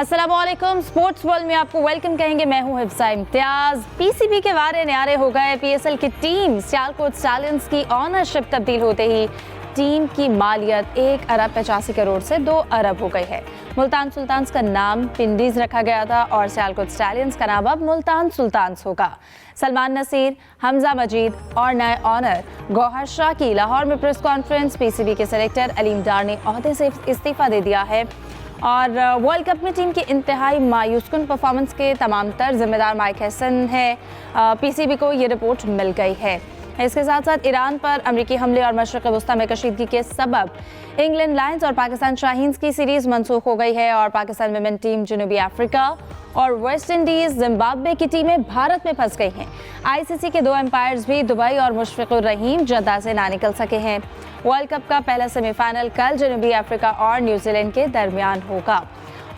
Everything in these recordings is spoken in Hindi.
अस्सलामुअलैकुम, स्पोर्ट्स वर्ल्ड में आपको वेलकम कहेंगे। मैं हूं हिफ्सा इम्तियाज। पीसीबी के वारे न्यारे हो गए। पीएसएल की टीम सियालकोट स्टैलियंस की ऑनरशिप तब्दील होते ही टीम की मालियत 1 अरब 85 करोड़ से 2 अरब हो गई है। मुल्तान सुल्तान्स का नाम पिंडीज रखा गया था और सियालकोट स्टैलियंस का नाम अब मुल्तान सुल्तान्स होगा। सलमान नसीर, हमजा मजीद और नए ऑनर गौहर शाह की लाहौर में प्रेस कॉन्फ्रेंस। पीसीबी के सेलेक्टर अलीम डार ने ओहदे से इस्तीफा दे दिया है और वर्ल्ड कप में टीम की इंतहाई मायूसकुन परफॉर्मेंस के तमाम तर जिम्मेदार माइक हैसन है। पीसीबी को ये रिपोर्ट मिल गई है। इसके साथ साथ ईरान पर अमरीकी हमले और मशरक़ वस्ता में कशीदगी के सबब इंग्लैंड लायंस और पाकिस्तान शाहीन्स की सीरीज मनसूख हो गई है और पाकिस्तान विमेन टीम जनूबी अफ्रीका और वेस्ट इंडीज जिम्बाब्वे की टीमें भारत में फंस गई हैं। आईसीसी के 2 एम्पायर्स भी दुबई और मुशफ़िक़ुर रहीम जद्दा से ना निकल सके हैं। वर्ल्ड कप का पहला सेमीफाइनल कल जनूबी अफ्रीका और न्यूजीलैंड के दरमियान होगा।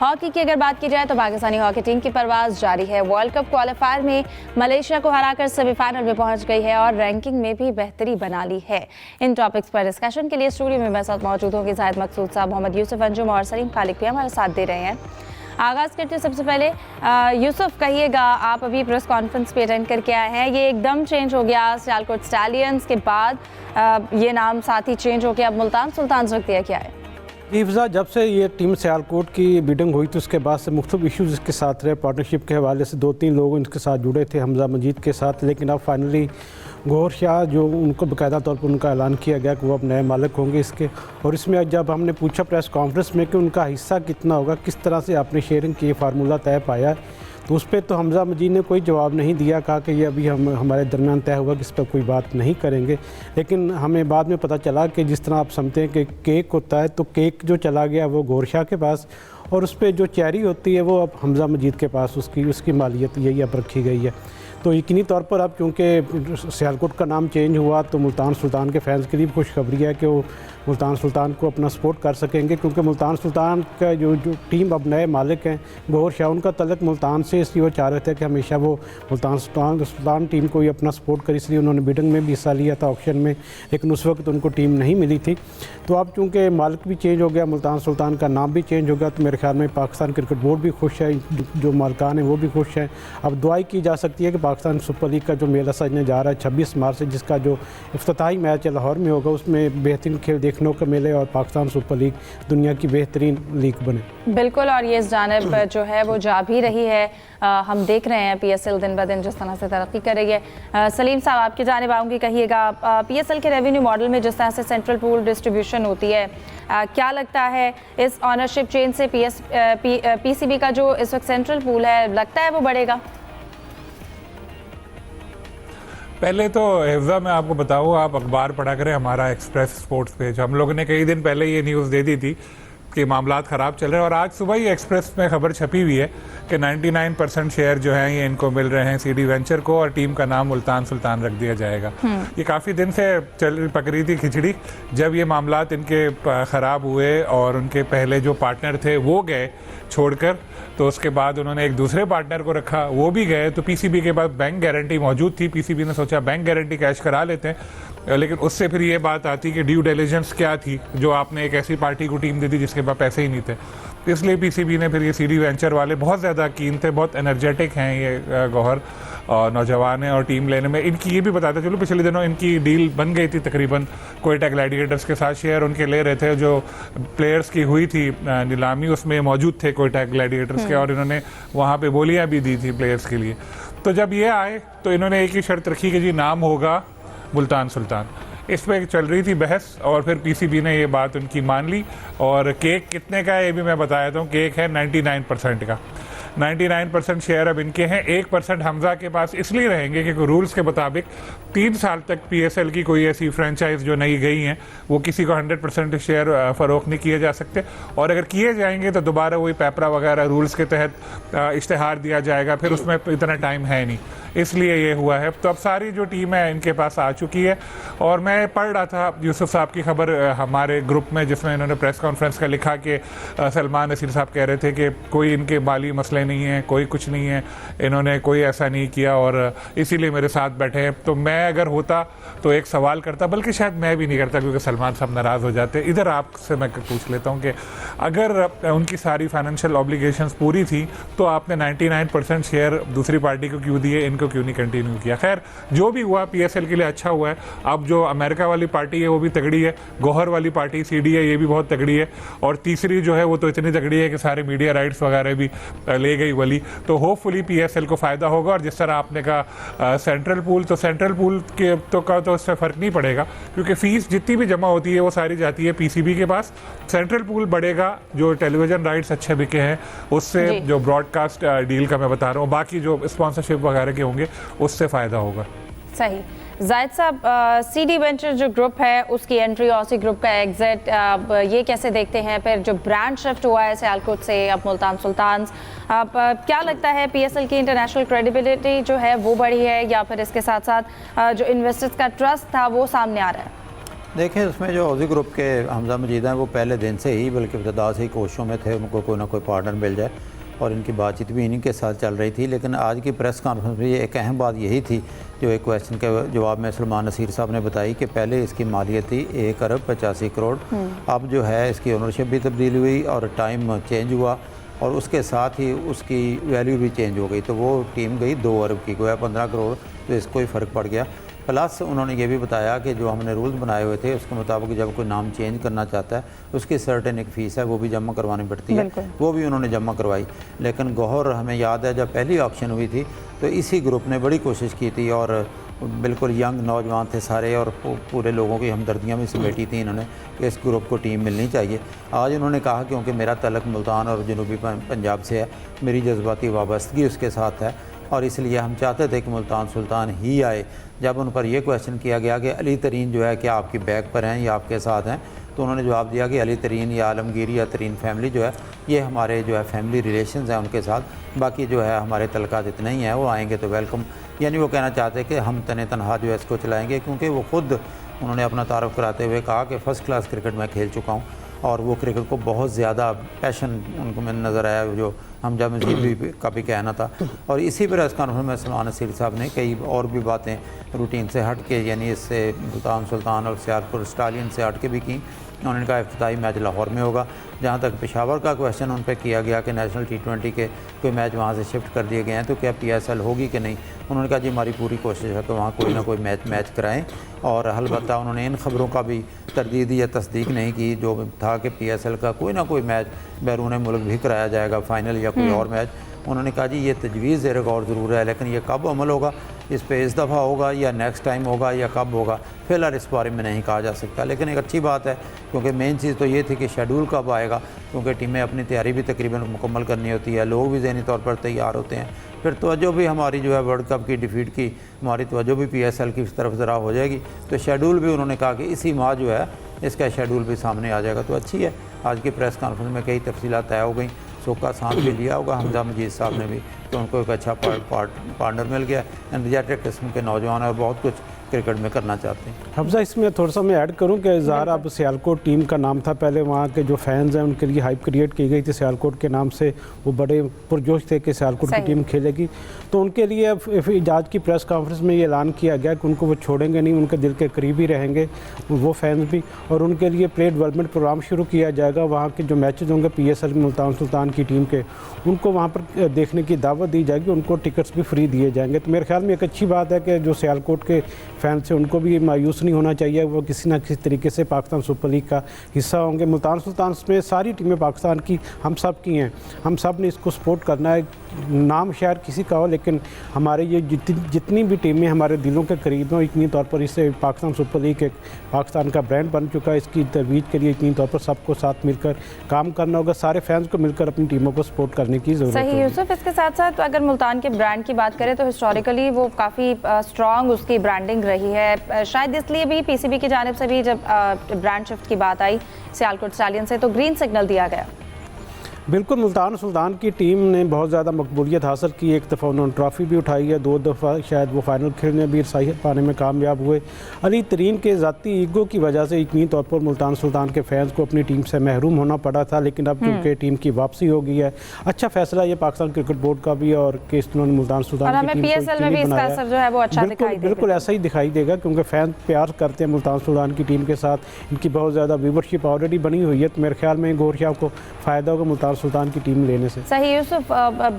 हॉकी की अगर बात की जाए तो पाकिस्तानी हॉकी टीम की परवाज जारी है। वर्ल्ड कप क्वालिफायर में मलेशिया को हराकर सेमीफाइनल में पहुंच गई है और रैंकिंग में भी बेहतरी बना ली है। इन टॉपिक्स पर डिस्कशन के लिए स्टूडियो में मेरे साथ मौजूद होंगे जाहिद मकसूद साहब, मोहम्मद यूसुफ अंजुम और सलीम खालिक भी हमारे साथ दे रहे हैं। आगाज़ करते सबसे पहले यूसुफ, कहिएगा, आप अभी प्रेस कॉन्फ्रेंस पे अटेंड करके आए हैं। ये एकदम चेंज हो गया सियालकोट स्टैलियंस के बाद ये नाम साथ ही चेंज हो गया, अब मुल्तान सुल्तान्स रख दिया, क्या है? हिफ्जा, जब से ये टीम सियालकोट की बिडिंग हुई तो उसके बाद से मुख्तलिफ इश्यूज़ इसके साथ रहे। पार्टनरशिप के हवाले से 2-3 लोग इनके साथ जुड़े थे हमजा मजीद के साथ, लेकिन अब फाइनली गौहर शाह जो उनको बाकायदा तौर पर उनका ऐलान किया गया कि वो अब नए मालिक होंगे इसके। और इसमें जब हमने पूछा प्रेस कॉन्फ्रेंस में कि उनका हिस्सा कितना होगा, किस तरह से आपने शेयरिंग की फार्मूला तय पाया, तो उस पर तो हमजा मजीद ने कोई जवाब नहीं दिया। कहा कि ये अभी हमारे दरमियान तय होगा कि इस पर कोई बात नहीं करेंगे। लेकिन हमें बाद में पता चला कि जिस तरह आप समझते हैं कि केक होता है, तो केक जो चला गया वो गौहर शाह के पास और उस पर जो चेरी होती है वो अब हमजा मजीद के पास उसकी मालियत यही अब रखी गई है। तो यकीनी तौर पर अब चूँकि सियालकोट का नाम चेंज हुआ तो मुल्तान सुल्तान के फैंस के लिए खुशखबरी है कि वो मुल्तान सुल्तान को अपना सपोर्ट कर सकेंगे, क्योंकि मुल्तान सुल्तान का जो टीम अब नए मालिक हैं गौहर शाह, उनका तल्लुक मुल्तान से, इसलिए वो चाह रहे थे कि हमेशा वो मुल्तान सुल्तान टीम को ही अपना सपोर्ट करे, इसलिए उन्होंने बिडिंग में भी हिस्सा लिया था, ऑक्शन में, लेकिन उस वक्त उनको टीम नहीं मिली थी। तो अब चूँकि मालिक भी चेंज हो गया, मुल्तान सुल्तान का नाम भी चेंज हो गया, तो मेरे ख्याल में पाकिस्तान क्रिकेट बोर्ड भी खुश है, जो मालिकान हैं वो भी खुश हैं। अब दुआई की जा सकती है कि पाकिस्तान सुपर लीग का जो मेला सजने जा रहा है 26 मार्च से, जिसका जो इफ्तिताही मैच लाहौर में होगा, उसमें बेहतरीन खेल देखने को मिले और पाकिस्तान सुपर लीग दुनिया की बेहतरीन लीग बने। बिल्कुल, और ये इस जानिब जो है वो जा भी रही है। हम देख रहे हैं पीएसएल दिन ब दिन जिस तरह से तरक्की कर रही है। सलीम साहब, आपकी जानिब आऊँगी, कहिएगा, पीएसएल के रेवेन्यू मॉडल में जिस तरह से सेंट्रल पूल डिस्ट्रीब्यूशन होती है, क्या लगता है इस ऑनरशिप चेंज से पीसीबी का जो इस वक्त सेंट्रल पूल है, लगता है वो बढ़ेगा? पहले तो हिफ्जा मैं आपको बताऊँ, आप अखबार पढ़ा करें, हमारा एक्सप्रेस स्पोर्ट्स पेज, हम लोगों ने कई दिन पहले ये न्यूज़ दे दी थी कि मामलात ख़राब चल रहे हैं और आज सुबह ही एक्सप्रेस में खबर छपी हुई है कि 99% शेयर जो हैं ये इनको मिल रहे हैं सीडी वेंचर को और टीम का नाम मुल्तान सुल्तान रख दिया जाएगा। ये काफ़ी दिन से पक रही थी खिचड़ी। जब ये मामलात इनके ख़राब हुए और उनके पहले जो पार्टनर थे वो गए छोड़कर, तो उसके बाद उन्होंने एक दूसरे पार्टनर को रखा, वो भी गए, तो पीसीबी के पास बैंक गारंटी मौजूद थी। पीसीबी ने सोचा बैंक गारंटी कैश करा लेते हैं, लेकिन उससे फिर ये बात आती कि ड्यू डिलिजेंस क्या थी जो आपने एक ऐसी पार्टी को टीम दे दी जिसके पास पैसे ही नहीं थे। इसलिए पीसीबी ने फिर ये सीडी वेंचर वाले बहुत ज़्यादा कीन थे, बहुत एनर्जेटिक हैं ये गौहर और नौजवान हैं और टीम लेने में इनकी, ये भी बताते चलो पिछले दिनों इनकी डील बन गई थी तकरीबन कोयटा ग्लैडिएटर्स के साथ, शेयर उनके ले रहे थे, जो प्लेयर्स की हुई थी नीलामी उसमें मौजूद थे कोयटा ग्लैडिएटर्स के और इन्होंने वहाँ पे बोलियाँ भी दी थी प्लेयर्स के लिए। तो जब ये आए तो इन्होंने एक ही शर्त रखी कि जी नाम होगा मुल्तान सुल्तान। इस पर चल रही थी बहस और फिर पीसीबी ने ये बात उनकी मान ली। और केक कितने का है ये भी मैं बता देता हूँ, केक है 99% का। 99% शेयर अब इनके हैं, 1% हमजा के पास इसलिए रहेंगे क्योंकि रूल्स के मुताबिक 3 साल तक पीएसएल की कोई ऐसी फ्रेंचाइज जो नई गई हैं वो किसी को 100% शेयर फ़रोख्त नहीं किए जा सकते, और अगर किए जाएंगे तो दोबारा वही पेपरा वगैरह रूल्स के तहत इश्तेहार दिया जाएगा, फिर उसमें इतना टाइम है नहीं, इसलिए ये हुआ है। तो अब सारी जो टीम है इनके पास आ चुकी है। और मैं पढ़ रहा था यूसुफ साहब की खबर हमारे ग्रुप में जिसमें इन्होंने प्रेस कॉन्फ्रेंस का लिखा कि सलमान नसीर साहब कह रहे थे कि कोई इनके माली मसले में नहीं है, कोई कुछ नहीं है, इन्होंने कोई ऐसा नहीं किया और इसीलिए मेरे साथ बैठे हैं। तो मैं अगर होता तो एक सवाल करता, बल्कि शायद मैं भी नहीं करता क्योंकि सलमान साहब नाराज़ हो जाते। इधर आपसे मैं पूछ लेता हूँ कि अगर उनकी सारी फाइनेंशियल ऑब्लिगेशंस पूरी थी तो आपने 99% शेयर दूसरी पार्टी को क्यों दिए, इनको क्यों नहीं कंटिन्यू किया? खैर जो भी हुआ PSL के लिए अच्छा हुआ है। अब जो अमेरिका वाली पार्टी है वो भी तगड़ी है, गौहर वाली पार्टी CD है ये भी बहुत तगड़ी है, और तीसरी जो है वो तो इतनी तगड़ी है कि सारे मीडिया राइट्स वगैरह भी ले गई वाली। तो होपफुली PSL को फ़ायदा होगा। और जिस तरह आपने कहा सेंट्रल पूल, तो सेंट्रल पूल के तो उससे फ़र्क नहीं पड़ेगा क्योंकि फ़ीस जितनी भी जमा होती है वो सारी जाती है PCB के पास। सेंट्रल पूल बढ़ेगा, जो टेलीविज़न राइट्स अच्छे बिके हैं उससे, जो ब्रॉडकास्ट डील का मैं बता रहा हूँ, बाकी जो स्पॉन्सरशिप वगैरह के होंगे उससे फ़ायदा होगा। सही। जाहिद साहब, CD वेंचर जो ग्रुप है उसकी एंट्री, ऑसी ग्रुप का एग्जिट, ये कैसे देखते हैं? फिर जो ब्रांड शिफ्ट हुआ है सियालकोट से अब मुल्तान सुल्तान्स, अब क्या लगता है PSL की इंटरनेशनल क्रेडिबिलिटी जो है वो बढ़ी है या फिर इसके साथ साथ जो इन्वेस्टर्स का ट्रस्ट था वो सामने आ रहा है? देखिए, उसमें जो ऑजी ग्रुप के हमजा मजीद हैं वो पहले दिन से ही, बल्कि इब्तदा से ही कोशिशों में थे उनको कोई ना कोई पार्टनर मिल जाए, और इनकी बातचीत भी इन्हीं के साथ चल रही थी। लेकिन आज की प्रेस कॉन्फ्रेंस में एक अहम बात यही थी जो एक क्वेश्चन के जवाब में सलमान नसीर साहब ने बताई कि पहले इसकी मालियत थी 1 अरब 85 करोड़। अब जो है इसकी ओनरशिप भी तब्दील हुई और टाइम चेंज हुआ, और उसके साथ ही उसकी वैल्यू भी चेंज हो गई। तो वो टीम गई 2 अरब की, गोया 15 करोड़, तो इसको ही फ़र्क पड़ गया। प्लस उन्होंने ये भी बताया कि जो हमने रूल्स बनाए हुए थे उसके मुताबिक जब कोई नाम चेंज करना चाहता है उसकी सर्टेन एक फ़ीस है वो भी जमा करवानी पड़ती है, वो भी उन्होंने जमा करवाई। लेकिन गौहर, हमें याद है जब पहली ऑक्शन हुई थी तो इसी ग्रुप ने बड़ी कोशिश की थी, और बिल्कुल यंग नौजवान थे सारे, और पूरे लोगों की हमदर्दियाँ भी समेटी थी इन्होंने कि इस ग्रुप को टीम मिलनी चाहिए। आज उन्होंने कहा क्योंकि मेरा तलक मुल्तान और जनूबी पंजाब से है, मेरी जज्बाती वाबस्तगी उसके साथ है, और इसलिए हम चाहते थे कि मुल्तान सुल्तान ही आए। जब उन पर यह क्वेश्चन किया गया कि अली तरीन जो है क्या आपकी बैक पर हैं या आपके साथ हैं, तो उन्होंने जवाब दिया कि अली तरीन या आलमगीर या तरीन फैमिली जो है ये हमारे जो है फैमिली रिलेशंस हैं उनके साथ, बाकी जो है हमारे तलकात इतने ही हैं, वो आएंगे तो वेलकम। यानी वो कहना चाहते हैं कि हम तने तनहा जो है इसको चलाएँगे, क्योंकि वो ख़ुद उन्होंने अपना तारुफ कराते हुए कहा कि फ़र्स्ट क्लास क्रिकेट मैं खेल चुका हूँ, और वो क्रिकेट को बहुत ज़्यादा पैशन उनको में नज़र आया, जो हमजा मजीद का भी कहना था। और इसी प्रेस कॉन्फ्रेंस में सलमान नसीर साहब ने कई और भी बातें रूटीन से हट के, यानी इससे मुल्तान सुल्तान और सियालकोट स्टालियन से हट के भी की। उन्होंने कहा इफ्तिताई मैच लाहौर में होगा। जहाँ तक पेशावर का क्वेश्चन उन पर किया गया कि नेशनल T20 के कोई मैच वहाँ से शिफ्ट कर दिए गए हैं तो क्या PSL होगी कि नहीं, उन्होंने कहा जी हमारी पूरी कोशिश है कि वहाँ कोई ना कोई मैच कराएं। और अलबत्ता उन्होंने इन खबरों का भी तरदीद या तस्दीक नहीं की जो था कि PSL का कोई ना कोई मैच बैरून मुल्क भी कराया जाएगा, फ़ाइनल या कोई और मैच। उन्होंने कहा जी ये तजवीज़ ज़ेर गौर ज़रूर है, लेकिन ये कब अमल होगा इस पे इस दफ़ा होगा या नेक्स्ट टाइम होगा या कब होगा, फ़िलहाल इस बारे में नहीं कहा जा सकता। लेकिन एक अच्छी बात है क्योंकि मेन चीज़ तो ये थी कि शेड्यूल कब आएगा, क्योंकि टीमें अपनी तैयारी भी तकरीबन मुकम्मल करनी होती है, लोग भी ज़हनी तौर पर तैयार होते हैं। फिर तवज्जो भी हमारी जो है वर्ल्ड कप की डिफीट की हमारी तवज्जो भी PSL की तरफ ज़रा हो जाएगी, तो शेड्यूल भी उन्होंने कहा कि इसी माह जो है इसका शेड्यूल भी सामने आ जाएगा। तो अच्छी है, आज की प्रेस कॉन्फ्रेंस में कई तफसीलात तय हो गई। सोका सांस भी लिया होगा हमजा मजीद साहब ने भी, तो उनको एक अच्छा पार्टनर मिल गया, एनर्जेटिक किस्म के नौजवान और बहुत कुछ क्रिकेट में करना चाहते हैं। हमजा, इसमें थोड़ा सा मैं ऐड करूं कि ज़ाहिर अब सियालकोट टीम का नाम था, पहले वहाँ के जो फैंस हैं उनके लिए हाइप क्रिएट की गई थी सियालकोट के नाम से, वो बड़े पुरजोश थे कि सियालकोट की टीम खेलेगी। तो उनके लिए आज की प्रेस कॉन्फ्रेंस में ये ऐलान किया गया कि उनको वो छोड़ेंगे नहीं, उनके दिल के करीब ही रहेंगे वो फैंस भी, और उनके लिए प्लेयर डेवलपमेंट प्रोग्राम शुरू किया जाएगा। वहाँ के जो मैचेज होंगे PSL मुल्तान सुल्तान की टीम के, उनको वहाँ पर देखने की दावत दी जाएगी, उनको टिकट्स भी फ्री दिए जाएंगे। तो मेरे ख्याल में एक अच्छी बात है कि जो सियालकोट के फैंस हैं उनको भी मायूस नहीं होना चाहिए, वो किसी न किसी तरीके से पाकिस्तान सुपर लीग का हिस्सा होंगे। मुल्तान सुल्तान में सारी टीमें पाकिस्तान की हम सब की हैं, हम सब ने इसको सपोर्ट करना है। नाम शायद किसी का हो, लेकिन हमारे ये जितनी भी टीमें हमारे दिलों के करीब हों, यकीनी तौर पर इससे पाकिस्तान सुपर लीग एक पाकिस्तान का ब्रांड बन चुका है। इसकी तरवीज के लिए यकीनी तौर पर सबको साथ मिलकर काम करना होगा, सारे फैंस को मिलकर अपनी टीमों को सपोर्ट करने की ज़रूरत है। सही यूसुफ, इसके साथ साथ अगर मुल्तान के ब्रांड की बात करें तो हिस्टोरिकली वो काफ़ी स्ट्रॉन्ग उसकी ब्रांडिंग रही है, शायद इसलिए भी PCB की जानिब से भी जब ब्रांड शिफ्ट की बात आई सियालकोट स्टालियन से तो ग्रीन सिग्नल दिया गया। बिल्कुल, मुल्तान सुल्तान की टीम ने बहुत ज़्यादा मकबूलियत हासिल की। एक दफ़ा उन्होंने ट्रॉफ़ी भी उठाई है, 2 दफ़ा शायद वो फाइनल खेलने भी सही पाने में कामयाब हुए। अली तरीन के ज़ाती ईगो की वजह से यकीनी तौर पर मुल्तान सुल्तान के फैंस को अपनी टीम से महरूम होना पड़ा था, लेकिन अब चूँकि टीम की वापसी हो गई है, अच्छा फैसला ये पाकिस्तान क्रिकेट बोर्ड का भी है और कि उन्होंने मुल्तान सुल्तान की टीम को PSL में भी इसका असर जो है वो अच्छा दिखाई देगा। बिल्कुल ऐसा ही दिखाई देगा, क्योंकि फैन प्यार करते हैं मुल्तान सुल्तान की टीम के साथ। इनकी बहुत ज़्यादा व्यूवरशिप ऑलरेडी बनी हुई है, तो मेरे ख्याल में गौर शाह को फ़ायदा होगा मुल्तान सुल्तान की टीम लेने से। सही यूसुफ,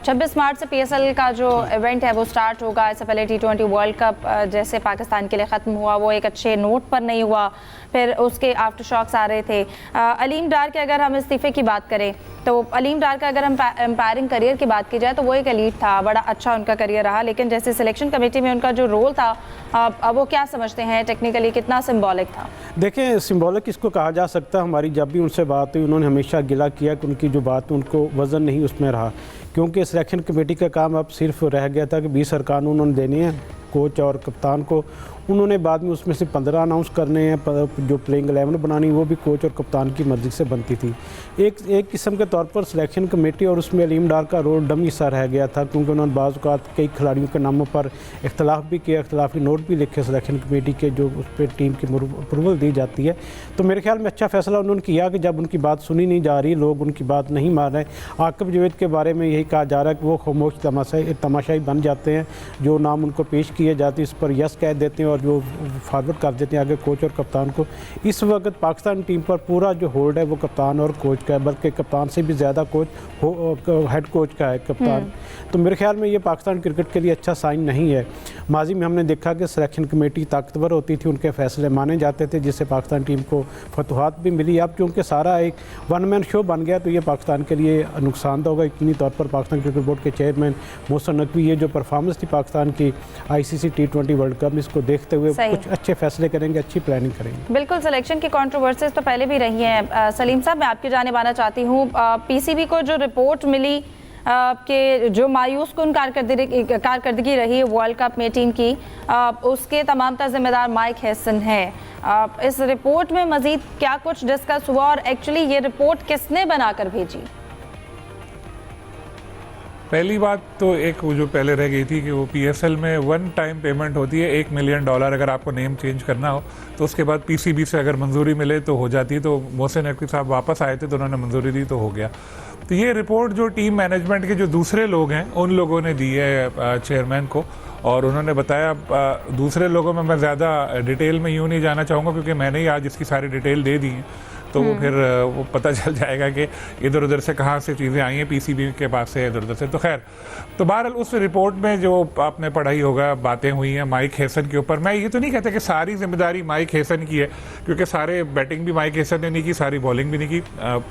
26 मार्च से PSL का जो इवेंट है वो स्टार्ट होगा। इससे पहले T20 वर्ल्ड कप जैसे पाकिस्तान के लिए ख़त्म हुआ, वो एक अच्छे नोट पर नहीं हुआ, फिर उसके आफ्टर शॉक्स आ रहे थे। अलीम डार के अगर हम इस्तीफ़े की बात करें तो अलीम डार का अगर हम एम्पायरिंग करियर की बात की जाए तो वो एक एलीट था, बड़ा अच्छा उनका करियर रहा, लेकिन जैसे सिलेक्शन कमेटी में उनका जो रोल था, अब वो क्या समझते हैं टेक्निकली कितना सिंबॉलिक था? देखें, सिंबॉलिक इसको कहा जा सकता है। हमारी जब भी उनसे बात हुई, उन्होंने हमेशा गिला किया कि उनकी जो बात उनको वज़न नहीं उसमें रहा, क्योंकि सिलेक्शन कमेटी का काम अब सिर्फ रह गया था कि 20 अरकान उन्होंने देने हैं कोच और कप्तान को। उन्होंने बाद में उसमें से 15 अनाउंस करने हैं, जो प्लेइंग 11 बनानी वो भी कोच और कप्तान की मर्जी से बनती थी। एक किस्म के तौर पर सिलेक्शन कमेटी और उसमें अलीम डार का रोल डमी सा रह गया था, क्योंकि उन्होंने बाज़ औक़ात कई खिलाड़ियों के नामों पर इख्तलाफ भी किया, इख्तलाफी नोट भी लिखे सिलेक्शन कमेटी के, जो उस पर टीम की अप्रूवल दी जाती है। तो मेरे ख्याल में अच्छा फैसला उन्होंने किया कि जब उनकी बात सुनी नहीं जा रही, लोग उनकी बात नहीं मान रहे। आकिब जावेद के बारे में यही कहा जा रहा है कि वो खामोश तमाशाई बन जाते हैं, जो नाम उनको पेश किए जाते हैं इस पर यस कह देते हैं और जो फॉरवर्ड कर देते हैं आगे कोच और कप्तान को। इस वक्त पाकिस्तान टीम पर पूरा जो होल्ड है वो कप्तान और कोच का है, बल्कि कप्तान से भी ज़्यादा कोच हेड कोच का है कप्तान। तो मेरे ख्याल में ये पाकिस्तान क्रिकेट के लिए अच्छा साइन नहीं है। माजी में हमने देखा कि सिलेक्शन कमेटी ताकतवर होती थी, उनके फैसले माने जाते थे, जिससे पाकिस्तान टीम को फतवाहत भी मिली। अब क्योंकि सारा एक वन मैन शो बन गया तो ये पाकिस्तान के लिए नुकसानदा होगा। यकीनी तौर पर पाकिस्तान क्रिकेट बोर्ड के चेयरमैन मोहसिन नकवी, ये जो परफॉर्मेंस थी पाकिस्तान की ICC T20 वर्ल्ड कप में, इसको देखते हुए कुछ अच्छे फैसले करेंगे, अच्छी प्लानिंग करेंगे। बिल्कुल, सिलेक्शन की कंट्रोवर्सीज तो पहले भी रही हैं। सलीम साहब, मैं आपकी जाने आना चाहती हूँ, PCB को जो रिपोर्ट मिली कि जो मायूस कुन कारकर्दगी रही वर्ल्ड कप में टीम की, उसके तमाम जिम्मेदार माइक हैसन है। इस रिपोर्ट में मजीद क्या कुछ डिस्कस हुआ और एक्चुअली ये रिपोर्ट किसने बनाकर भेजी? पहली बात तो एक वो जो पहले रह गई थी कि वो PSL में 1 टाइम पेमेंट होती है $1 मिलियन। अगर आपको नेम चेंज करना हो तो उसके बाद PCB से अगर मंजूरी मिले तो हो जाती है। तो मोहसिन नकवी साहब वापस आए थे तो उन्होंने मंजूरी दी तो हो गया। तो ये रिपोर्ट जो टीम मैनेजमेंट के जो दूसरे लोग हैं उन लोगों ने दी है चेयरमैन को, और उन्होंने बताया। दूसरे लोगों में मैं ज़्यादा डिटेल में यूँ नहीं जाना चाहूँगा, क्योंकि मैंने ही आज इसकी सारी डिटेल दे दी है, तो वो फिर वो पता चल जाएगा कि इधर उधर से कहाँ से चीज़ें आई हैं, PCB के पास से इधर उधर से। तो खैर, तो बहरहाल उस रिपोर्ट में जो आपने पढ़ाई होगा, बातें हुई हैं माइक हैसन के ऊपर। मैं ये तो नहीं कहता कि सारी जिम्मेदारी माइक हैसन की है, क्योंकि सारे बैटिंग भी माइक हैसन ने नहीं की, सारी बॉलिंग भी नहीं की।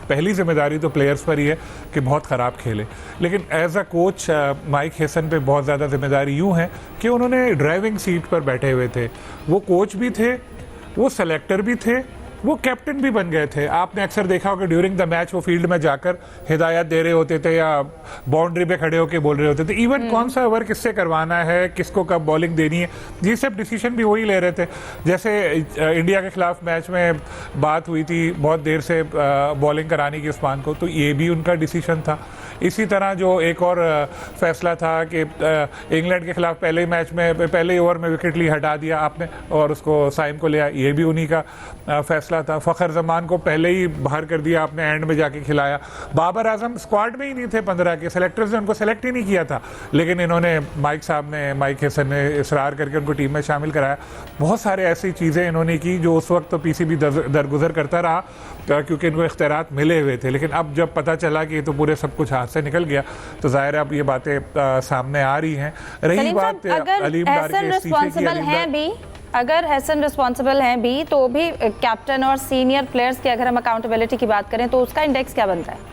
पहली जिम्मेदारी तो प्लेयर्स पर ही है कि बहुत ख़राब खेले, लेकिन as a coach Mike Hesson पे बहुत ज़्यादा जिम्मेदारी यूँ है कि उन्होंने ड्राइविंग सीट पर बैठे हुए थे। वो कोच भी थे, वो सेलेक्टर भी थे, वो कैप्टन भी बन गए थे। आपने अक्सर देखा होगा ड्यूरिंग द मैच वो फील्ड में जाकर हिदायत दे रहे होते थे या बाउंड्री पे खड़े होकर बोल रहे होते थे। इवन कौन सा ओवर किससे करवाना है, किसको कब बॉलिंग देनी है, ये सब डिसीजन भी वही ले रहे थे। जैसे इंडिया के खिलाफ मैच में बात हुई थी बहुत देर से बॉलिंग कराने की उस्मान को, तो ये भी उनका डिसीजन था। इसी तरह जो एक और फैसला था कि इंग्लैंड के खिलाफ पहले मैच में पहले ओवर में विकेट ली हटा दिया आपने और उसको साइम को लिया, ये भी उन्हीं का फैसला था। फ़खर जमान को पहले ही बाहर कर दिया आपने, एंड में जाके खिलाया। बाबर आजम स्क्वाड में ही नहीं थे 15 के, सेलेक्टर्स ने उनको सेलेक्ट ही नहीं किया था, लेकिन इन्होंने माइक हैसन ने इसरार करके उनको टीम में शामिल कराया। बहुत सारे ऐसी चीज़ें इन्होंने की जो उस वक्त तो PCB दरगुजर करता रहा, क्योंकि इनको इख्तियारात मिले हुए थे। लेकिन अब जब पता चला कि तो पूरे सब कुछ हाथ से निकल गया, तो जाहिर है अब ये बातें सामने आ रही हैं। रही बात अलीम डार के रिस्पॉन्सिबल हैं भी, अगर हैसन रिस्पॉन्सिबल हैं भी, तो भी कैप्टन और सीनियर प्लेयर्स की अगर हम अकाउंटेबिलिटी की बात करें तो उसका इंडेक्स क्या बनता है?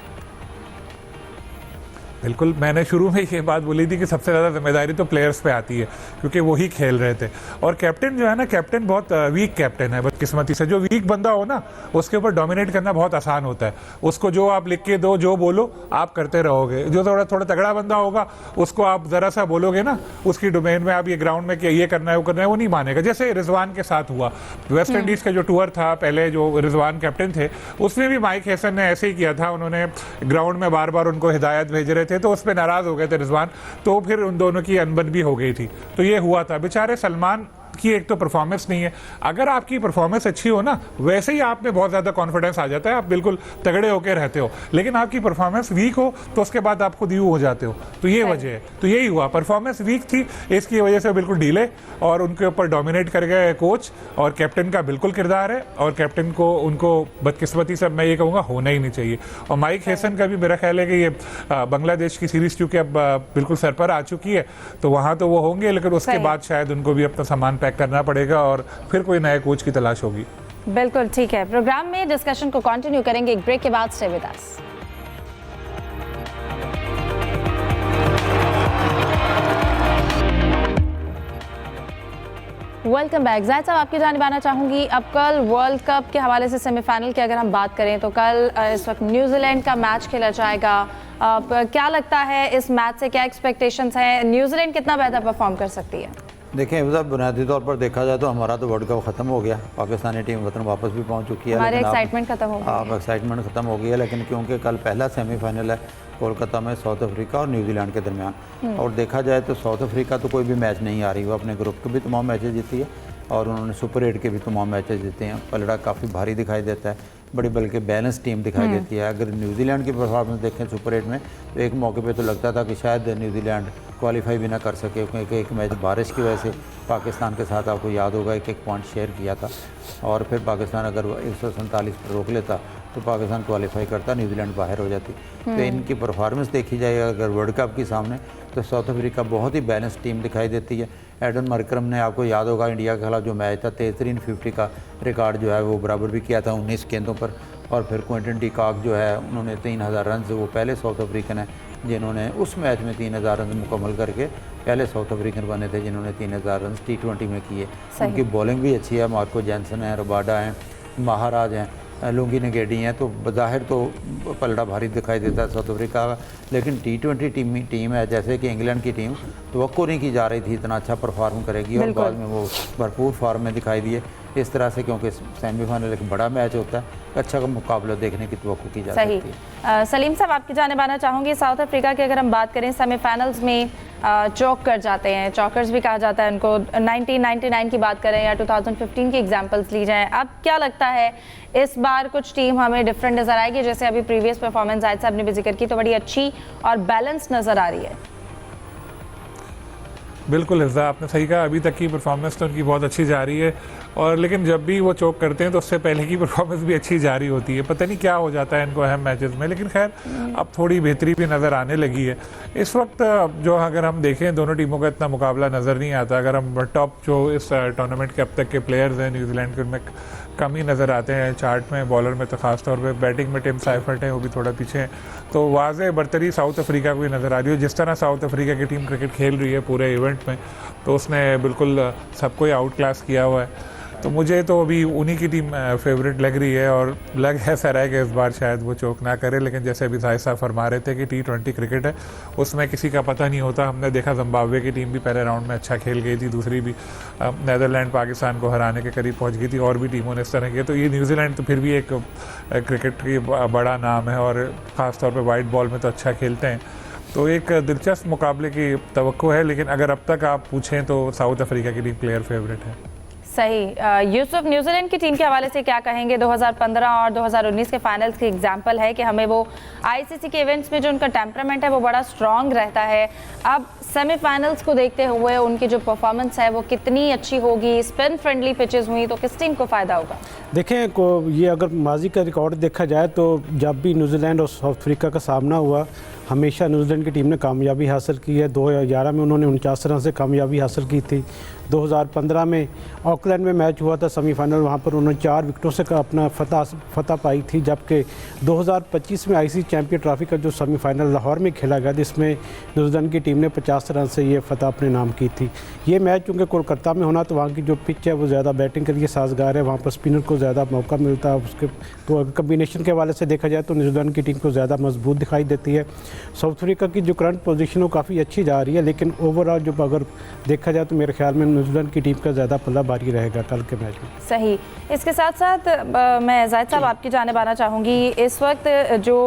बिल्कुल, मैंने शुरू में ये बात बोली थी कि सबसे ज़्यादा जिम्मेदारी तो प्लेयर्स पे आती है, क्योंकि वही खेल रहे थे। और कैप्टन जो है ना, कैप्टन बहुत वीक कैप्टन है। बदकिस्मती से। जो वीक बंदा हो ना, उसके ऊपर डोमिनेट करना बहुत आसान होता है। उसको जो आप लिख के दो, जो बोलो आप करते रहोगे। जो थोड़ा थोड़ा तगड़ा बंदा होगा, उसको आप ज़रा सा बोलोगे ना उसकी डोमेन में, आप ये ग्राउंड में ये करना है वो करना है, वो नहीं मानेगा। जैसे रिजवान के साथ हुआ, वेस्ट इंडीज़ का जो टूर था पहले, जो रिजवान कैप्टन थे, उसमें भी माइक हैसन ने ऐसे ही किया था। उन्होंने ग्राउंड में बार बार उनको हिदायत भेज रहे थे, तो उस पर नाराज़ हो गए थे रिजवान, तो फिर उन दोनों की अनबन भी हो गई थी। तो ये हुआ था। बेचारे सलमान की एक तो परफॉर्मेंस नहीं है। अगर आपकी परफॉर्मेंस अच्छी हो ना, वैसे ही आप में बहुत ज़्यादा कॉन्फिडेंस आ जाता है, आप बिल्कुल तगड़े होकर रहते हो। लेकिन आपकी परफॉर्मेंस वीक हो तो उसके बाद आप खुद यूँ हो जाते हो। तो ये वजह है। तो यही हुआ, परफॉर्मेंस वीक थी, इसकी वजह से बिल्कुल ढीले और उनके ऊपर डोमिनेट कर गए कोच। और कैप्टन का बिल्कुल किरदार है, और कैप्टन को उनको बदकिस्मती से मैं ये कहूँगा होना ही नहीं चाहिए। और माइक हैसन का भी मेरा ख्याल है कि ये बांग्लादेश की सीरीज़ चूँकि अब बिल्कुल सर पर आ चुकी है, तो वहाँ तो वो होंगे, लेकिन उसके बाद शायद उनको भी अपना सामान पैक करना पड़ेगा और फिर कोई नए कोच की तलाश होगी। बिल्कुल ठीक है। प्रोग्राम में डिस्कशन को कंटिन्यू करेंगे एक ब्रेक के बाद। Stay with us. Welcome back. Zahid साहब, आपकी जानिब आना चाहूंगी। अब कल वर्ल्ड कप के हवाले से सेमीफाइनल की अगर हम बात करें तो कल इस वक्त न्यूजीलैंड का मैच खेला जाएगा। क्या लगता है इस मैच से, क्या एक्सपेक्टेशंस हैं? न्यूजीलैंड कितना बेहतर परफॉर्म कर सकती है? देखिए, बुनियादी तौर पर देखा जाए तो हमारा तो वर्ल्ड कप ख़त्म हो गया, पाकिस्तानी टीम वतन वापस भी पहुंच चुकी है। हमारी एक्साइटमेंट खत्म हो गई। आप एक्साइटमेंट ख़त्म हो गई है, लेकिन क्योंकि कल पहला सेमीफाइनल है कोलकाता में साउथ अफ्रीका और न्यूजीलैंड के दरमियान, और देखा जाए तो साउथ अफ्रीका तो कोई भी मैच नहीं आ रही। वो अपने ग्रुप के भी तमाम मैचेस जीती है और उन्होंने सुपर 8 के भी तमाम मैचेस जीते हैं। पलड़ा काफ़ी भारी दिखाई देता है, बड़ी बल्कि बैलेंस टीम दिखाई देती है। अगर न्यूजीलैंड की परफॉर्मेंस देखें सुपर 8 में, तो एक मौके पे तो लगता था कि शायद न्यूजीलैंड क्वालिफाई भी ना कर सके, क्योंकि एक मैच बारिश की वजह से पाकिस्तान के साथ, आपको याद होगा, एक पॉइंट शेयर किया था, और फिर पाकिस्तान अगर 147 पर रोक लेता तो पाकिस्तान क्वालिफाई करता, न्यूजीलैंड बाहर हो जाती। तो इनकी परफॉर्मेंस देखी जाए अगर वर्ल्ड कप के सामने, तो साउथ अफ्रीका बहुत ही बैलेंस टीम दिखाई देती है। एडन मरकरम ने, आपको याद होगा, इंडिया के खिलाफ जो मैच था, 13-50 का रिकॉर्ड जो है वो बराबर भी किया था 19 गेंदों पर। और फिर क्विंटन डी कॉक जो है, उन्होंने 3000 रन, वो पहले साउथ अफ्रीकन है जिन्होंने उस मैच में 3000 रन मुकम्मल करके पहले साउथ अफ्रीकन बने थे जिन्होंने 3000 रन T20 में किए। उनकी बॉलिंग भी अच्छी है, मार्को जैनसन है, रबाडा हैं, महाराज हैं, लुंगी नगेडी हैं। तो बज़ाहिर तो पलड़ा भारी दिखाई देता है साउथ अफ्रीका का, लेकिन T20 टीम है, जैसे कि इंग्लैंड की टीम तवक्को नहीं की जा रही थी इतना अच्छा परफॉर्म करेगी, और बाद में वो भरपूर फॉर्म में दिखाई दिए इस तरह से, क्योंकि सेमीफाइनल एक बड़ा मैच होता है, अच्छा का मुकाबला देखने की तवक्को की जा सकती है। सलीम साहब, आपकी जानिब आना चाहूँगी। साउथ अफ्रीका की अगर हम बात करें, सेमीफाइनल्स में चौक कर जाते हैं, चौकर्स भी कहा जाता है उनको। 1999 की बात करें या 2015 की एग्जांपल्स ली जाएं, अब क्या लगता है इस बार कुछ टीम हमें डिफरेंट नज़र आएगी? जैसे अभी प्रीवियस परफॉर्मेंस जाहिद साहब ने भी जिक्र की, तो बड़ी अच्छी और बैलेंस नज़र आ रही है। बिल्कुल हिफ्ज़ा, आपने सही कहा, अभी तक की परफॉर्मेंस तो उनकी बहुत अच्छी जा रही है, और लेकिन जब भी वो चोक करते हैं तो उससे पहले की परफॉर्मेंस भी अच्छी जारी होती है। पता नहीं क्या हो जाता है इनको अहम मैचेस में, लेकिन खैर अब थोड़ी बेहतरी भी नज़र आने लगी है इस वक्त। जो अगर हम देखें, दोनों टीमों का इतना मुकाबला नज़र नहीं आता। अगर हम टॉप जो इस टूर्नामेंट के अब तक के प्लेयर्स हैं न्यूजीलैंड के, उनमें कम ही नज़र आते हैं चार्ट में। बॉलर में तो खास तौर पे बैटिंग में टिम साइफर्ट है, वो भी थोड़ा पीछे हैं। तो वाज़े बरतरी साउथ अफ्रीका को ही नज़र आ रही है। जिस तरह साउथ अफ्रीका की टीम क्रिकेट खेल रही है पूरे इवेंट में, तो उसने बिल्कुल सबको ही आउट क्लास किया हुआ है। तो मुझे तो अभी उन्हीं की टीम फेवरेट लग रही है, और लग ऐसा रहा है कि इस बार शायद वो चोक ना करे। लेकिन जैसे अभी जाहिद साहब फरमा रहे थे कि T20 क्रिकेट है, उसमें किसी का पता नहीं होता। हमने देखा जिम्बाब्वे की टीम भी पहले राउंड में अच्छा खेल गई थी, दूसरी भी नीदरलैंड पाकिस्तान को हराने के करीब पहुंच गई थी, और भी टीमों ने इस तरह किया। तो ये न्यूजीलैंड तो फिर भी एक क्रिकेट की बड़ा नाम है, और ख़ास तौर पर वाइट बॉल में तो अच्छा खेलते हैं। तो एक दिलचस्प मुकाबले की तवक्को है, लेकिन अगर अब तक आप पूछें तो साउथ अफ्रीका की टीम प्लेयर फेवरेट है। सही। यूसुफ, न्यूजीलैंड की टीम के हवाले से क्या कहेंगे? 2015 और 2019 के फाइनल्स की एग्जांपल है कि हमें वो आईसीसी के इवेंट्स में जो उनका टेम्परामेंट है वो बड़ा स्ट्रॉन्ग रहता है। अब सेमीफाइनल्स को देखते हुए उनकी जो परफॉर्मेंस है वो कितनी अच्छी होगी? स्पिन फ्रेंडली पिचेस हुई तो किस टीम को फ़ायदा होगा? देखें, ये अगर माजी का रिकॉर्ड देखा जाए तो जब भी न्यूजीलैंड और साउथ अफ्रीका का सामना हुआ, हमेशा न्यूजीलैंड की टीम ने कामयाबी हासिल की है। 2011 में उन्होंने 49 रन से कामयाबी हासिल की थी। 2015 में ऑकलैंड में मैच हुआ था सेमीफाइनल, वहाँ पर उन्होंने 4 विकेटों से अपना फतह पाई थी। जबकि 2025 में आईसीसी चैंपियन ट्रॉफी का जो सेमीफाइनल लाहौर में खेला गया जिसमें न्यूजीलैंड की टीम ने 50 रन से ये फतह अपने नाम की थी। ये मैच चूँकि कोलकाता में होना तो वहाँ की जो पिच है वो ज़्यादा बैटिंग के लिए साजगार है, वहाँ पर स्पिनर को ज़्यादा मौका मिलता है। उसके तो अगर कम्बिनेशन के हवाले से देखा जाए तो न्यूजीलैंड की टीम को ज़्यादा मजबूत दिखाई देती है। साउथ अफ्रीका की जो करंट पोजीशन वो काफ़ी अच्छी जा रही है, लेकिन ओवरऑल जो अगर देखा जाए तो मेरे ख्याल में न्यूजीलैंड की टीम का ज़्यादा पल्ला भारी रहेगा कल के मैच में। सही। इसके साथ साथ मैं जाहिद साहब आपकी जानिब आना चाहूँगी। इस वक्त जो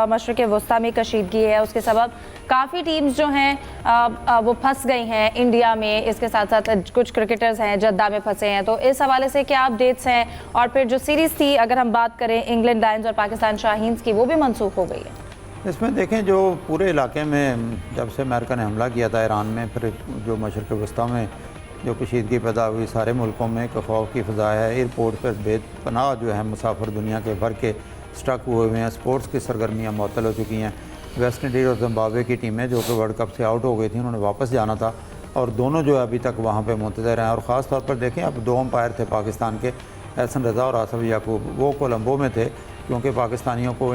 मशरिक़ वस्ता में कशीदगी है उसके सबब काफ़ी टीम्स जो हैं वो फंस गई हैं इंडिया में। इसके साथ साथ कुछ क्रिकेटर्स हैं जद्दा में फंसे हैं, तो इस हवाले से क्या अपडेट्स हैं? और फिर जो सीरीज़ थी अगर हम बात करें इंग्लैंड लायंस और पाकिस्तान शाहीन्स की, वो भी मनसूख हो गई है। इसमें देखें जो पूरे इलाके में जब से अमेरिका ने हमला किया था ईरान में, फिर जो मशरिक़ वस्ता में जो कशीदगी पैदा हुई, सारे मुल्कों में एक खौफ की फ़ज़ा है। एयरपोर्ट पर बेपनाह जो है मुसाफिर दुनिया के भर के स्टक हुए हुए हैं। स्पोर्ट्स की सरगर्मियाँ मुअत्तल हो चुकी हैं। वेस्ट इंडीज़ और जिम्बाब्वे की टीमें जो कि वर्ल्ड कप से आउट हो गई थी, उन्होंने वापस जाना था और दोनों जो है अभी तक वहाँ पर मुंतज़र हैं। और ख़ास तौर पर देखें, अब 2 अंपायर थे पाकिस्तान के, एहसन रज़ा और आसिफ याकूब, वो कोलंबो में थे क्योंकि पाकिस्तानियों को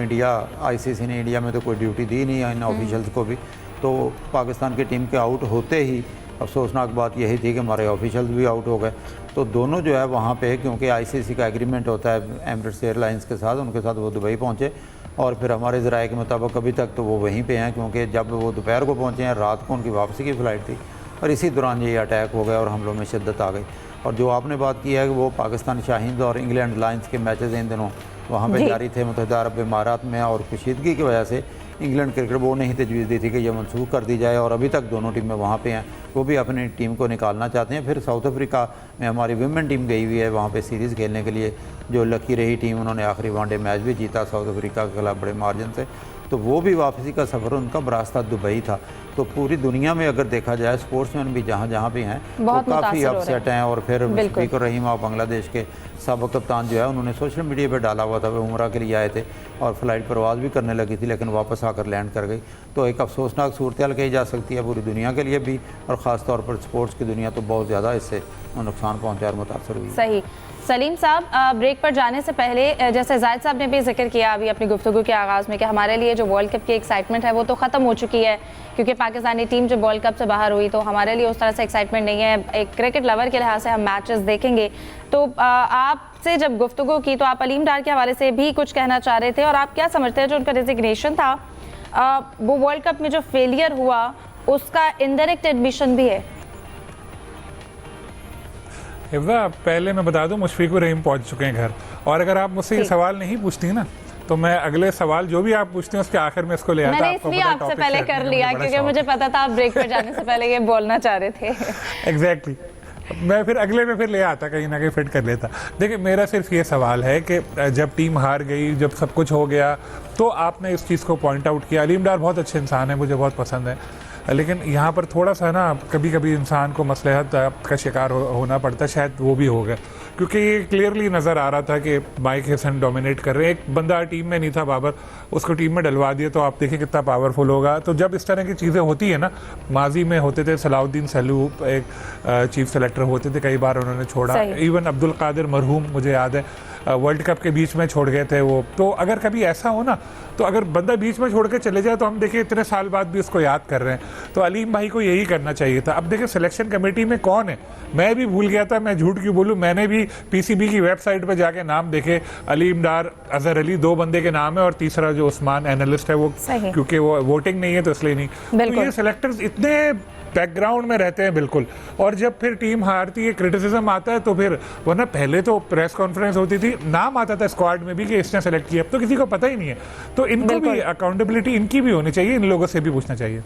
आईसीसी ने इंडिया में तो कोई ड्यूटी दी नहीं है इन ऑफिशियल्स को भी। तो पाकिस्तान की टीम के आउट होते ही अफसोसनाक बात यही थी कि हमारे ऑफिशियल्स भी आउट हो गए। तो दोनों जो है वहाँ पे, क्योंकि आईसीसी का एग्रीमेंट होता है एमिरेट्स एयरलाइंस के साथ, उनके साथ वो दुबई पहुँचे और फिर हमारे ज़राए के मुताबिक अभी तक तो वो वहीं पे हैं, क्योंकि जब वो दोपहर को पहुँचे हैं रात को उनकी वापसी की फ़्लाइट थी और इसी दौरान ये अटैक हो गया और हमलों में शिद्दत आ गई। और जो आपने बात की है कि वो पाकिस्तान शाहीन और इंग्लैंड लायंस के मैचेस इन दिनों वहाँ पे जारी थे मुत्तहिदा अरब इमारात में, और कशीदगी की वजह से इंग्लैंड क्रिकेट बोर्ड ने ही तजवीज़ दी थी कि यह मनसूख कर दी जाए और अभी तक दोनों टीमें वहाँ पे हैं। वो भी अपनी टीम को निकालना चाहते हैं। फिर साउथ अफ्रीका में हमारी विमेन टीम गई हुई है वहाँ पे सीरीज़ खेलने के लिए, जो लकी रही टीम, उन्होंने आखिरी वनडे मैच भी जीता साउथ अफ्रीका के खिलाफ बड़े मार्जिन से। तो वो भी वापसी का सफ़र उनका बरास्ता दुबई था। तो पूरी दुनिया में अगर देखा जाए स्पोर्ट्समैन भी जहाँ जहाँ भी हैं वो काफ़ी अपसेट हैं। और फिर मुशफ़िकुर रहीम और बांग्लादेश के साबिक़ कप्तान जो है उन्होंने सोशल मीडिया पे डाला हुआ था, वो उम्रा के लिए आए थे और फ़्लाइट परवाज़ भी करने लगी थी लेकिन वापस आकर लैंड कर गई। तो एक अफसोसनाक सूरत हाल कही जा सकती है पूरी दुनिया के लिए भी, और ख़ास तौर पर स्पोर्ट्स की दुनिया तो बहुत ज़्यादा इससे नुकसान पहुँचा और मुतासर हुई। सही। सलीम साहब, ब्रेक पर जाने से पहले जैसे जाहिद साहब ने भी जिक्र किया अभी अपनी गुफ्तगू के आगाज़ में कि हमारे लिए जो वर्ल्ड कप की एक्साइटमेंट है वो तो ख़त्म हो चुकी है, क्योंकि पाकिस्तानी टीम जब वर्ल्ड कप से बाहर हुई तो हमारे लिए उस तरह से एक्साइटमेंट नहीं है। एक क्रिकेट लवर के लिहाज से हम मैचेस देखेंगे। तो आपसे जब गुफ्तगू की तो आप अलीम डार के हवाले से भी कुछ कहना चाह रहे थे, और आप क्या समझते हैं जो उनका रेजिग्नेशन था वो वर्ल्ड कप में जो फेलियर हुआ उसका इनडायरेक्ट एडमिशन भी है? हिफ्ज़ा, पहले मैं बता दूं मुशफ़िकुर रहीम पहुंच चुके हैं घर, और अगर आप मुझसे ये सवाल नहीं पूछती ना तो मैं अगले सवाल जो भी आप पूछते हैं उसके आखिर में इसको ले आता। मैंने इसलिए आपसे पहले कर लिया क्योंकि मुझे पता था आप ब्रेक पर जाने से पहले ये बोलना चाह रहे थे। एग्जैक्टली, मैं फिर अगले में फिर ले आता, कहीं ना कहीं फिट कर लेता। देखिए, मेरा सिर्फ ये सवाल है कि जब टीम हार गई, जब सब कुछ हो गया, तो आपने इस चीज़ को पॉइंट आउट किया। अलीम डार बहुत अच्छे इंसान है, मुझे बहुत पसंद है, लेकिन यहाँ पर थोड़ा सा ना कभी कभी इंसान को मसलहत का शिकार होना पड़ता है। शायद वो भी हो गया, क्योंकि ये क्लियरली नज़र आ रहा था कि माइक हसन डोमिनेट कर रहे हैं। एक बंदा टीम में नहीं था, बाबर, उसको टीम में डलवा दिया, तो आप देखिए कितना पावरफुल होगा। तो जब इस तरह की चीज़ें होती है ना, माजी में होते थे, सलाउद्दीन सलू एक चीफ सेलेक्टर होते थे, कई बार उन्होंने छोड़ा। इवन अब्दुल कादिर मरहूम, मुझे याद है वर्ल्ड कप के बीच में छोड़ गए थे वो। तो अगर कभी ऐसा हो ना, तो अगर बंदा बीच में छोड़ के चले जाए तो हम देखिए इतने साल बाद भी उसको याद कर रहे हैं। तो अलीम भाई को यही करना चाहिए था। अब देखिए सिलेक्शन कमेटी में कौन है, मैं भी भूल गया था, मैं झूठ क्यों बोलूं, मैंने भी पीसीबी की वेबसाइट पर जाके नाम देखे, अलीम डार, अजहर अली, 2 बंदे के नाम है, और तीसरा जो उस्मान एनालिस्ट है वो, क्योंकि वो वोटिंग नहीं है तो इसलिए नहीं। तो ये सिलेक्टर्स इतने बैकग्राउंड में रहते हैं बिल्कुल, और जब फिर टीम हारती है, क्रिटिसिज्म आता है, तो फिर वरना पहले तो प्रेस कॉन्फ्रेंस होती थी, नाम आता था स्क्वाड में भी कि इसने सेलेक्ट किया, अब तो किसी को पता ही नहीं है। तो इनको भी अकाउंटेबिलिटी इनकी भी होनी चाहिए, इन लोगों से भी पूछना चाहिए।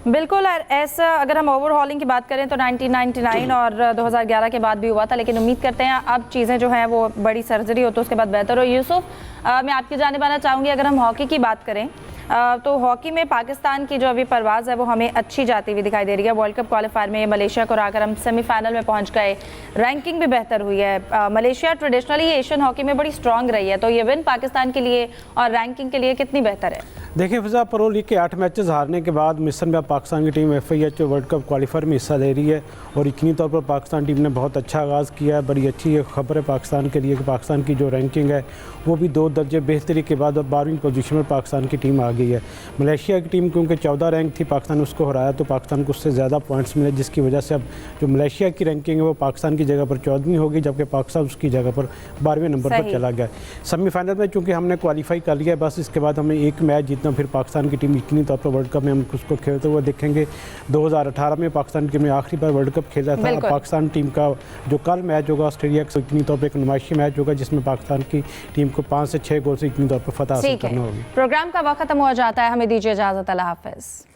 बिल्कुल। ऐसा अगर हम ओवरहॉलिंग की बात करें तो 1999 और 2011 के बाद भी हुआ था, लेकिन उम्मीद करते हैं अब चीज़ें जो हैं वो बड़ी सर्जरी हो तो उसके बाद बेहतर हो। यूसुफ, मैं आपकी जानिब आना चाहूँगी, अगर हम हॉकी की बात करें तो हॉकी में पाकिस्तान की जो अभी परवाज़ है वो हमें अच्छी जाती हुई दिखाई दे रही है। वर्ल्ड कप क्वालिफायर में मलेशिया को हराकर हम सेमीफाइनल में पहुंच गए, रैंकिंग भी बेहतर हुई है। मलेशिया ट्रेडिशनली एशियन हॉकी में बड़ी स्ट्रांग रही है, तो ये विन पाकिस्तान के लिए और रैंकिंग के लिए कितनी बेहतर है? देखिए फिजा, प्रो लीग के 8 मैचेस हारने के बाद मिस्र में पाकिस्तान की team FIH world cup qualifier में हिस्सा ले रही है और यकीनी तौर पर पाकिस्तान टीम ने बहुत अच्छा आगाज़ किया है। बड़ी अच्छी खबर है पाकिस्तान के लिए कि पाकिस्तान की जो रैंकिंग है वो भी 2 दर्जे बेहतरी के बाद अब 12वीं पोजीशन पर पाकिस्तान की टीम आ गई है। मलेशिया की टीम क्योंकि 14 रैंक थी, पाकिस्तान ने उसको हराया तो पाकिस्तान को उससे ज़्यादा पॉइंट्स मिले, जिसकी वजह से अब जो मलेशिया की रैंकिंग है वो पाकिस्तान की जगह पर 14वीं होगी, जबकि पाकिस्तान उसकी जगह पर 12वें नंबर पर चला गया। सेमीफाइनल में चूँकि हमने क्वालिफाई कर लिया है, बस इसके बाद हमें एक मैच जीतना, फिर पाकिस्तान की टीम यकीनी तौर पर वर्ल्ड कप में हम उसको खेलते हुए देखेंगे। 2018 में पाकिस्तान की टीम ने आखिरी बार वर्ल्ड कप खेला था। पाकिस्तान टीम का जो कल मैच होगा ऑस्ट्रेलिया के यकीनी तौर पर एक नुमाइशी मैच होगा, जिसमें पाकिस्तान की टीम को 5 से 6 गोल से यकीनी तौर पर फतह हासिल करना होगी। प्रोग्राम का वक्त खत्म हो जाता है, हमें दीजिए इजाजत। अल्लाह हाफिज़।